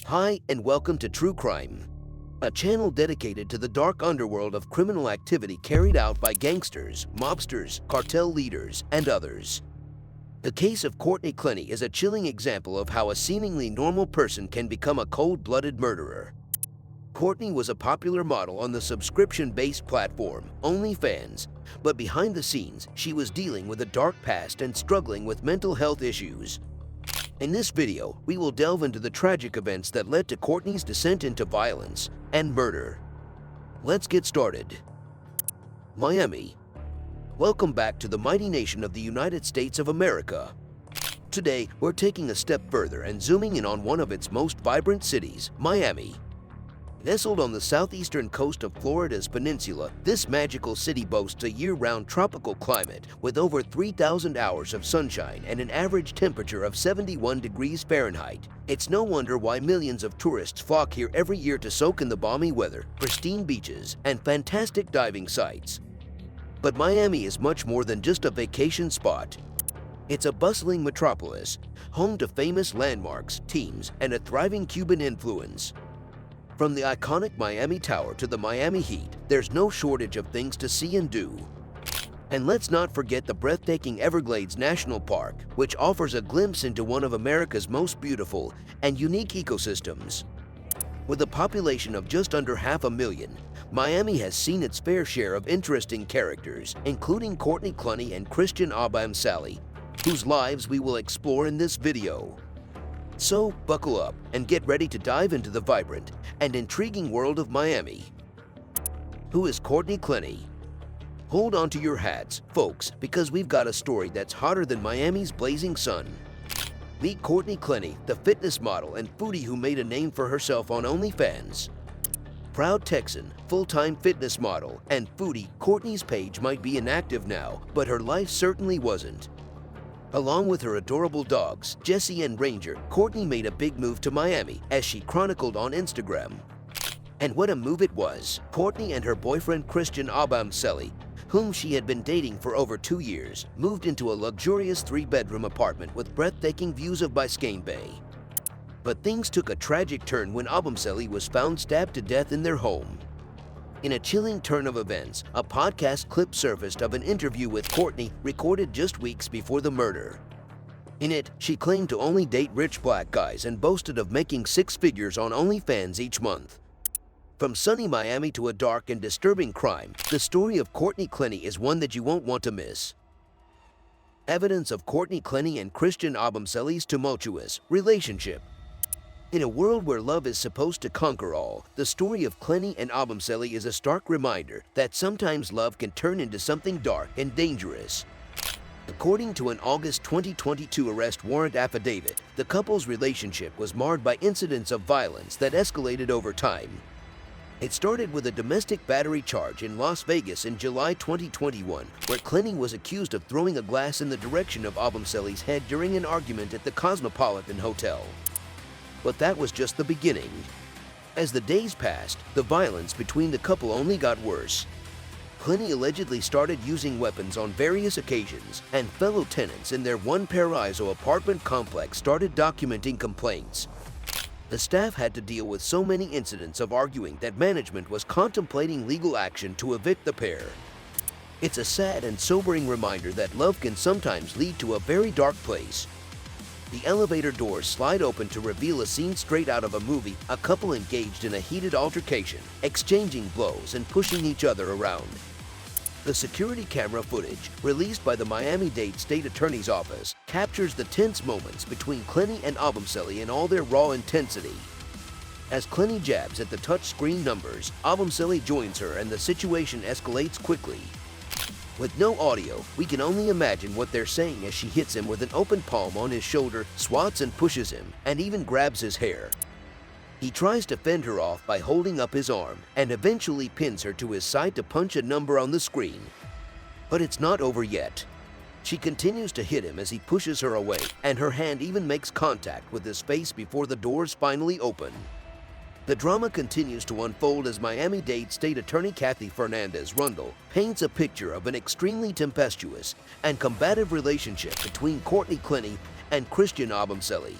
Hi, and welcome to True Crime, a channel dedicated to the dark underworld of criminal activity carried out by gangsters, mobsters, cartel leaders, and others. The case of Courtney Clenney is a chilling example of how a seemingly normal person can become a cold-blooded murderer. Courtney was a popular model on the subscription-based platform OnlyFans, but behind the scenes, she was dealing with a dark past and struggling with mental health issues. In this video, we will delve into the tragic events that led to Courtney's descent into violence and murder. Let's get started. Miami. Welcome back to the mighty nation of the United States of America. Today, we're taking a step further and zooming in on one of its most vibrant cities, Miami. Nestled on the southeastern coast of Florida's peninsula, this magical city boasts a year-round tropical climate with over 3,000 hours of sunshine and an average temperature of 71 degrees Fahrenheit. It's no wonder why millions of tourists flock here every year to soak in the balmy weather, pristine beaches, and fantastic diving sites. But Miami is much more than just a vacation spot. It's a bustling metropolis, home to famous landmarks, teams, and a thriving Cuban influence. From the iconic Miami Tower to the Miami Heat, there's no shortage of things to see and do. And let's not forget the breathtaking Everglades National Park, which offers a glimpse into one of America's most beautiful and unique ecosystems. With a population of just under 500,000, Miami has seen its fair share of interesting characters, including Courtney Clenney and Christian Obumseli, whose lives we will explore in this video. So, buckle up and get ready to dive into the vibrant and intriguing world of Miami. Who is Courtney Clenney? Hold on to your hats, folks, because we've got a story that's hotter than Miami's blazing sun. Meet Courtney Clenney, the fitness model and foodie who made a name for herself on OnlyFans. Proud Texan, full-time fitness model, and foodie, Courtney's page might be inactive now, but her life certainly wasn't. Along with her adorable dogs, Jessie and Ranger, Courtney made a big move to Miami, as she chronicled on Instagram. And what a move it was! Courtney and her boyfriend Christian Obumseli, whom she had been dating for over 2 years, moved into a luxurious 3-bedroom apartment with breathtaking views of Biscayne Bay. But things took a tragic turn when Obumseli was found stabbed to death in their home. In a chilling turn of events, a podcast clip surfaced of an interview with Courtney recorded just weeks before the murder. In it, she claimed to only date rich black guys and boasted of making 6 figures on OnlyFans each month. From sunny Miami to a dark and disturbing crime, the story of Courtney Clenney is one that you won't want to miss. Evidence of Courtney Clenney and Christian Obumseli's tumultuous relationship. In a world where love is supposed to conquer all, the story of Clenney and Obumseli is a stark reminder that sometimes love can turn into something dark and dangerous. According to an August 2022 arrest warrant affidavit, the couple's relationship was marred by incidents of violence that escalated over time. It started with a domestic battery charge in Las Vegas in July 2021, where Clenney was accused of throwing a glass in the direction of Obumseli's head during an argument at the Cosmopolitan Hotel. But that was just the beginning. As the days passed, the violence between the couple only got worse. Clenney allegedly started using weapons on various occasions, and fellow tenants in their One Paraiso apartment complex started documenting complaints. The staff had to deal with so many incidents of arguing that management was contemplating legal action to evict the pair. It's a sad and sobering reminder that love can sometimes lead to a very dark place. The elevator doors slide open to reveal a scene straight out of a movie, a couple engaged in a heated altercation, exchanging blows and pushing each other around. The security camera footage, released by the Miami-Dade State Attorney's Office, captures the tense moments between Clenney and Obumseli in all their raw intensity. As Clenney jabs at the touchscreen numbers, Obumseli joins her and the situation escalates quickly. With no audio, we can only imagine what they're saying as she hits him with an open palm on his shoulder, swats and pushes him, and even grabs his hair. He tries to fend her off by holding up his arm and eventually pins her to his side to punch a number on the screen. But it's not over yet. She continues to hit him as he pushes her away, and her hand even makes contact with his face before the doors finally open. The drama continues to unfold as Miami-Dade State Attorney Kathy Fernandez-Rundle paints a picture of an extremely tempestuous and combative relationship between Courtney Clenney and Christian Obumseli.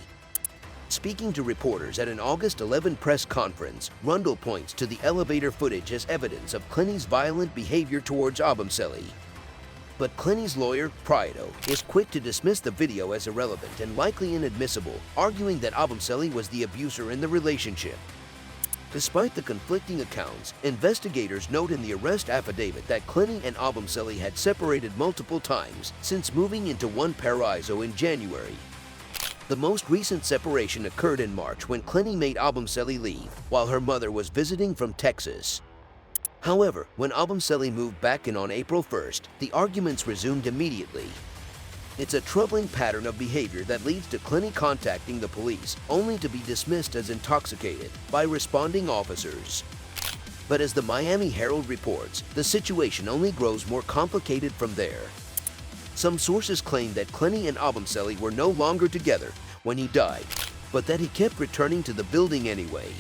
Speaking to reporters at an August 11 press conference, Rundle points to the elevator footage as evidence of Clenney's violent behavior towards Obumseli. But Clenney's lawyer, Prieto, is quick to dismiss the video as irrelevant and likely inadmissible, arguing that Obumseli was the abuser in the relationship. Despite the conflicting accounts, investigators note in the arrest affidavit that Clenney and Obumseli had separated multiple times since moving into one Paraiso in January. The most recent separation occurred in March when Clenney made Obumseli leave while her mother was visiting from Texas. However, when Obumseli moved back in on April 1st, the arguments resumed immediately. It's a troubling pattern of behavior that leads to Clenney contacting the police only to be dismissed as intoxicated by responding officers. But as the Miami Herald reports, the situation only grows more complicated from there. Some sources claim that Clenney and Obumseli were no longer together when he died, but that he kept returning to the building anyway.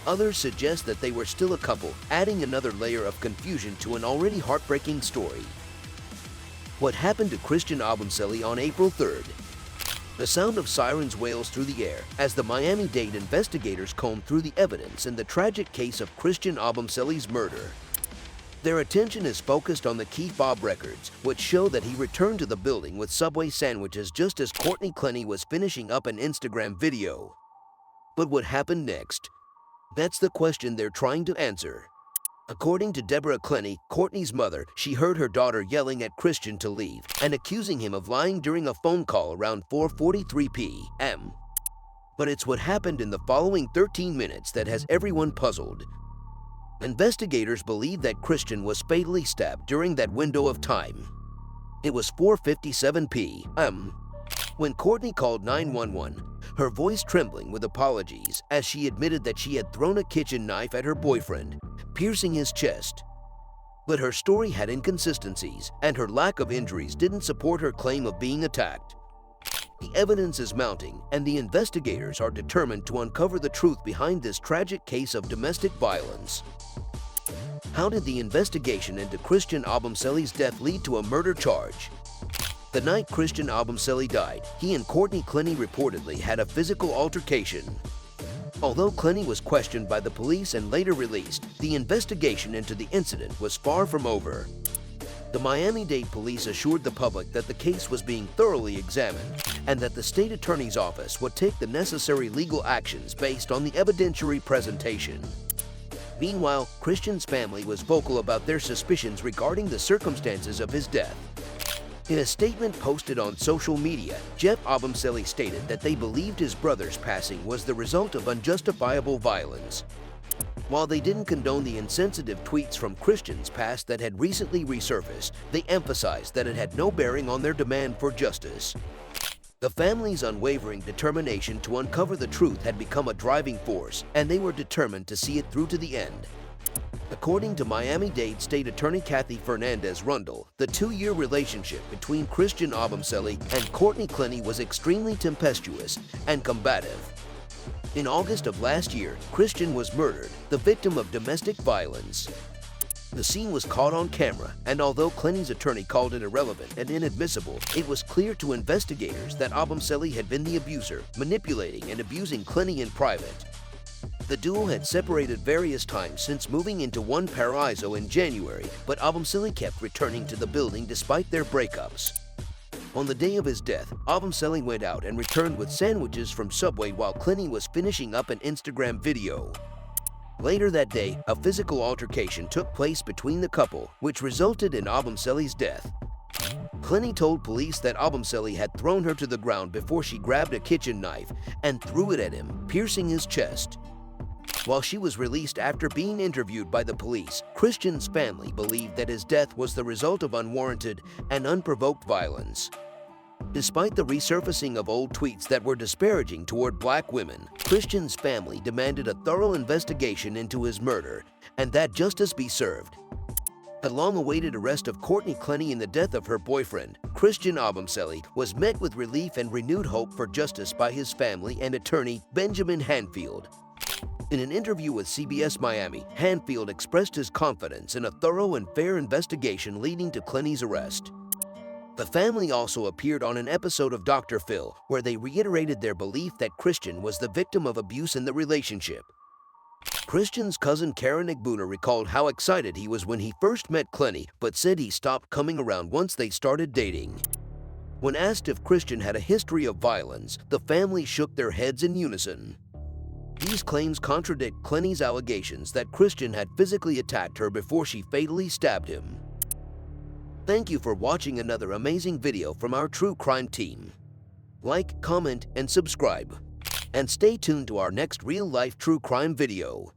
Others suggest that they were still a couple, adding another layer of confusion to an already heartbreaking story. What happened to Christian Obumseli on April 3rd? The sound of sirens wails through the air as the Miami-Dade investigators comb through the evidence in the tragic case of Christian Obumseli's murder. Their attention is focused on the key fob records, which show that he returned to the building with Subway sandwiches just as Courtney Clenney was finishing up an Instagram video. But what happened next? That's the question they're trying to answer. According to Deborah Clenney, Courtney's mother, she heard her daughter yelling at Christian to leave and accusing him of lying during a phone call around 4:43 p.m. But it's what happened in the following 13 minutes that has everyone puzzled. Investigators believe that Christian was fatally stabbed during that window of time. It was 4:57 p.m. when Courtney called 911, her voice trembling with apologies as she admitted that she had thrown a kitchen knife at her boyfriend, piercing his chest. But her story had inconsistencies, and her lack of injuries didn't support her claim of being attacked. The evidence is mounting, and the investigators are determined to uncover the truth behind this tragic case of domestic violence. How did the investigation into Christian Obumseli's death lead to a murder charge? The night Christian Obumseli died, he and Courtney Clenney reportedly had a physical altercation. Although Clenney was questioned by the police and later released, the investigation into the incident was far from over. The Miami-Dade police assured the public that the case was being thoroughly examined and that the state attorney's office would take the necessary legal actions based on the evidentiary presentation. Meanwhile, Christian's family was vocal about their suspicions regarding the circumstances of his death. In a statement posted on social media, Jeff Obumseli stated that they believed his brother's passing was the result of unjustifiable violence. While they didn't condone the insensitive tweets from Christian's past that had recently resurfaced, they emphasized that it had no bearing on their demand for justice. The family's unwavering determination to uncover the truth had become a driving force, and they were determined to see it through to the end. According to Miami-Dade State Attorney Kathy Fernandez Rundle, the 2-year relationship between Christian Obumseli and Courtney Clenney was extremely tempestuous and combative. In August of last year, Christian was murdered, the victim of domestic violence. The scene was caught on camera, and although Clenney's attorney called it irrelevant and inadmissible, it was clear to investigators that Obumseli had been the abuser, manipulating and abusing Clenney in private. The duo had separated various times since moving into one Paraiso in January, but Obumseli kept returning to the building despite their breakups. On the day of his death, Obumseli went out and returned with sandwiches from Subway while Clenney was finishing up an Instagram video. Later that day, a physical altercation took place between the couple, which resulted in Obumseli's death. Clenney told police that Obumseli had thrown her to the ground before she grabbed a kitchen knife and threw it at him, piercing his chest. While she was released after being interviewed by the police, Christian's family believed that his death was the result of unwarranted and unprovoked violence. Despite the resurfacing of old tweets that were disparaging toward black women, Christian's family demanded a thorough investigation into his murder and that justice be served. The long-awaited arrest of Courtney Clenney and the death of her boyfriend, Christian Obumseli, was met with relief and renewed hope for justice by his family and attorney Benjamin Hanfield. In an interview with CBS Miami, Hanfield expressed his confidence in a thorough and fair investigation leading to Clenney's arrest. The family also appeared on an episode of Dr. Phil, where they reiterated their belief that Christian was the victim of abuse in the relationship. Christian's cousin Karen Igbuna recalled how excited he was when he first met Clenney, but said he stopped coming around once they started dating. When asked if Christian had a history of violence, the family shook their heads in unison. These claims contradict Clenney's allegations that Christian had physically attacked her before she fatally stabbed him. Thank you for watching another amazing video from our true crime team. Like, comment, and subscribe. And stay tuned to our next real-life true crime video.